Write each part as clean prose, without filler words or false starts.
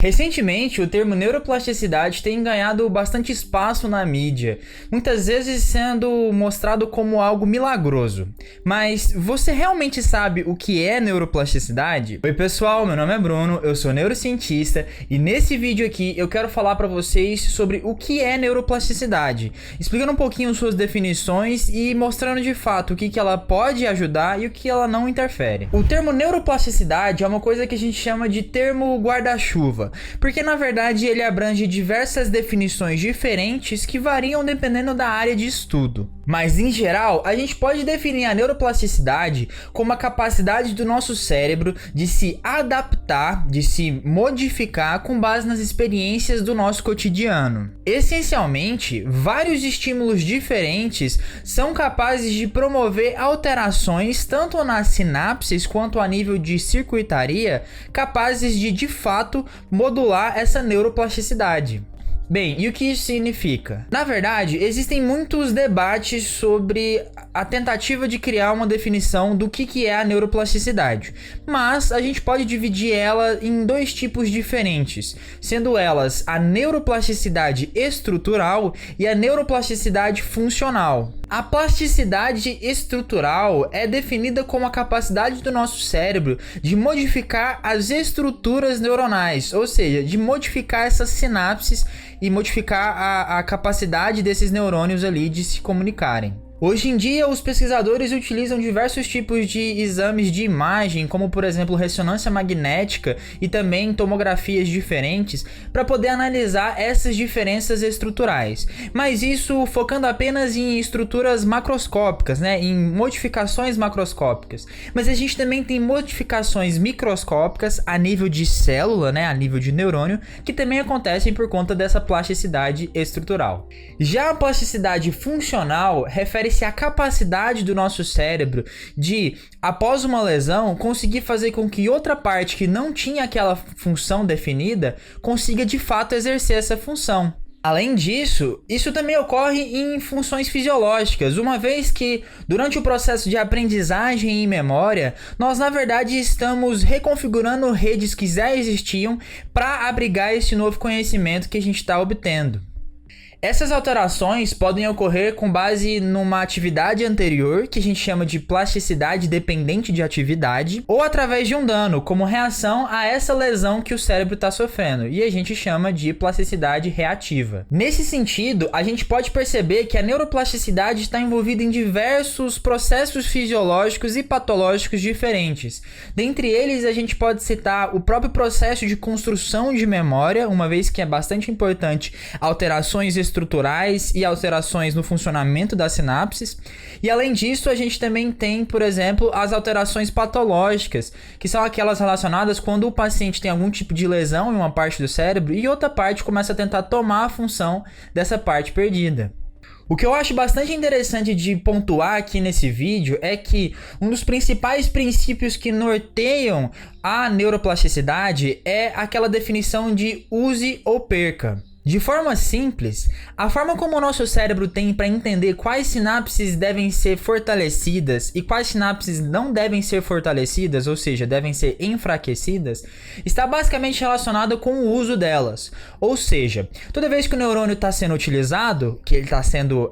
Recentemente, o termo neuroplasticidade tem ganhado bastante espaço na mídia, muitas vezes sendo mostrado como algo milagroso. Mas você realmente sabe o que é neuroplasticidade? Oi pessoal, meu nome é Bruno, eu sou neurocientista e nesse vídeo aqui eu quero falar para vocês sobre o que é neuroplasticidade, explicando um pouquinho suas definições e mostrando de fato o que ela pode ajudar e o que ela não interfere. O termo neuroplasticidade é uma coisa que a gente chama de termo guarda-chuva, porque na verdade ele abrange diversas definições diferentes que variam dependendo da área de estudo. Mas em geral, a gente pode definir a neuroplasticidade como a capacidade do nosso cérebro de se adaptar, de se modificar com base nas experiências do nosso cotidiano. Essencialmente, vários estímulos diferentes são capazes de promover alterações tanto nas sinapses quanto a nível de circuitaria, capazes de fato modular essa neuroplasticidade. Bem, e o que isso significa? Na verdade, existem muitos debates sobre a tentativa de criar uma definição do que é a neuroplasticidade, mas a gente pode dividir ela em dois tipos diferentes, sendo elas a neuroplasticidade estrutural e a neuroplasticidade funcional. A plasticidade estrutural é definida como a capacidade do nosso cérebro de modificar as estruturas neuronais, ou seja, de modificar essas sinapses e modificar a capacidade desses neurônios ali de se comunicarem. Hoje em dia, os pesquisadores utilizam diversos tipos de exames de imagem, como por exemplo ressonância magnética e também tomografias diferentes, para poder analisar essas diferenças estruturais. Mas isso focando apenas em estruturas macroscópicas, em modificações macroscópicas. Mas a gente também tem modificações microscópicas a nível de célula, a nível de neurônio, que também acontecem por conta dessa plasticidade estrutural. Já a plasticidade funcional refere-se à capacidade do nosso cérebro de, após uma lesão, conseguir fazer com que outra parte que não tinha aquela função definida consiga de fato exercer essa função. Além disso, isso também ocorre em funções fisiológicas, uma vez que, durante o processo de aprendizagem e memória, nós na verdade estamos reconfigurando redes que já existiam para abrigar esse novo conhecimento que a gente está obtendo. Essas alterações podem ocorrer com base numa atividade anterior, que a gente chama de plasticidade dependente de atividade, ou através de um dano, como reação a essa lesão que o cérebro está sofrendo, e a gente chama de plasticidade reativa. Nesse sentido, a gente pode perceber que a neuroplasticidade está envolvida em diversos processos fisiológicos e patológicos diferentes. Dentre eles, a gente pode citar o próprio processo de construção de memória, uma vez que é bastante importante alterações estruturais e alterações no funcionamento das sinapses. E além disso, a gente também tem, por exemplo, as alterações patológicas, que são aquelas relacionadas quando o paciente tem algum tipo de lesão em uma parte do cérebro e outra parte começa a tentar tomar a função dessa parte perdida. O que eu acho bastante interessante de pontuar aqui nesse vídeo é que um dos principais princípios que norteiam a neuroplasticidade é aquela definição de use ou perca. De forma simples, a forma como o nosso cérebro tem para entender quais sinapses devem ser fortalecidas e quais sinapses não devem ser fortalecidas, ou seja, devem ser enfraquecidas, está basicamente relacionada com o uso delas. Ou seja, toda vez que o neurônio está sendo utilizado, que ele está sendo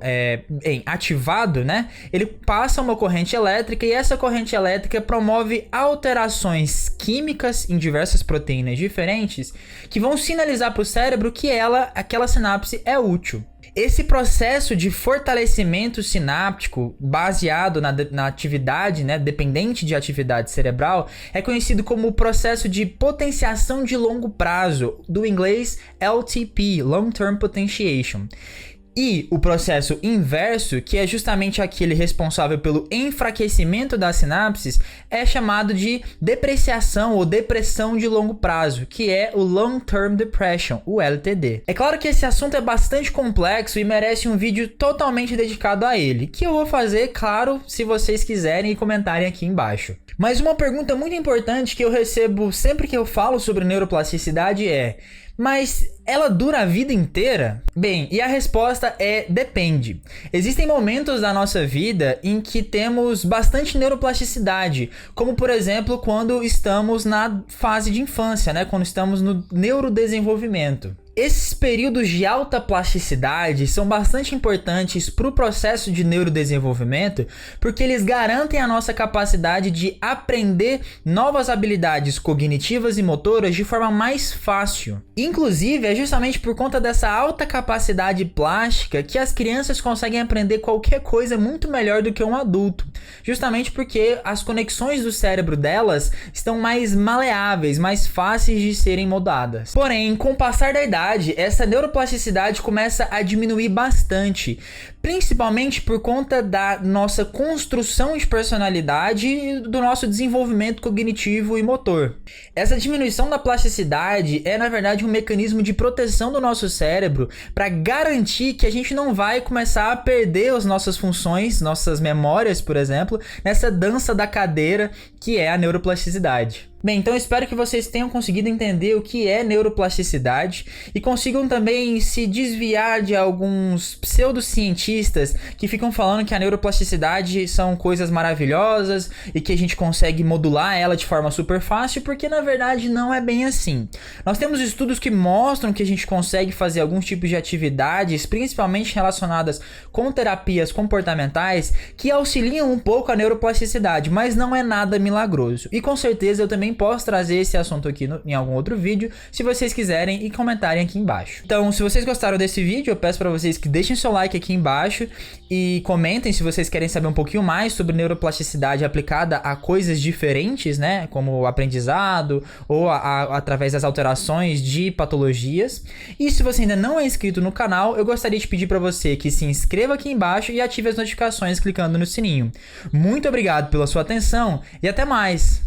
ativado, ele passa uma corrente elétrica e essa corrente elétrica promove alterações químicas em diversas proteínas diferentes que vão sinalizar para o cérebro que aquela sinapse é útil. Esse processo de fortalecimento sináptico baseado na atividade, dependente de atividade cerebral, é conhecido como o processo de potenciação de longo prazo, do inglês LTP, Long Term Potentiation. E o processo inverso, que é justamente aquele responsável pelo enfraquecimento das sinapses, é chamado de depreciação ou depressão de longo prazo, que é o Long Term Depression, o LTD. É claro que esse assunto é bastante complexo e merece um vídeo totalmente dedicado a ele, que eu vou fazer, claro, se vocês quiserem e comentarem aqui embaixo. Mas uma pergunta muito importante que eu recebo sempre que eu falo sobre neuroplasticidade é: Mas ela dura a vida inteira? Bem, e a resposta é depende. Existem momentos da nossa vida em que temos bastante neuroplasticidade, como por exemplo quando estamos na fase de infância, né? Quando estamos no neurodesenvolvimento. Esses períodos de alta plasticidade são bastante importantes para o processo de neurodesenvolvimento, porque eles garantem a nossa capacidade de aprender novas habilidades cognitivas e motoras de forma mais fácil. Inclusive, é justamente por conta dessa alta capacidade plástica que as crianças conseguem aprender qualquer coisa muito melhor do que um adulto, justamente porque as conexões do cérebro delas estão mais maleáveis, mais fáceis de serem moldadas. Porém, com o passar da idade, essa neuroplasticidade começa a diminuir bastante, principalmente por conta da nossa construção de personalidade e do nosso desenvolvimento cognitivo e motor. Essa diminuição da plasticidade é, na verdade, um mecanismo de proteção do nosso cérebro para garantir que a gente não vai começar a perder as nossas funções, nossas memórias, por exemplo, nessa dança da cadeira que é a neuroplasticidade. Bem, então eu espero que vocês tenham conseguido entender o que é neuroplasticidade e consigam também se desviar de alguns pseudocientistas que ficam falando que a neuroplasticidade são coisas maravilhosas e que a gente consegue modular ela de forma super fácil, porque na verdade não é bem assim. Nós temos estudos que mostram que a gente consegue fazer alguns tipos de atividades, principalmente relacionadas com terapias comportamentais, que auxiliam um pouco a neuroplasticidade, mas não é nada milagroso. E com certeza eu também posso trazer esse assunto aqui em algum outro vídeo, se vocês quiserem, e comentarem aqui embaixo. Então, se vocês gostaram desse vídeo, eu peço para vocês que deixem seu like aqui embaixo e comentem se vocês querem saber um pouquinho mais sobre neuroplasticidade aplicada a coisas diferentes, né, como o aprendizado ou através das alterações de patologias. E se você ainda não é inscrito no canal, eu gostaria de pedir para você que se inscreva aqui embaixo e ative as notificações clicando no sininho. Muito obrigado pela sua atenção e até mais!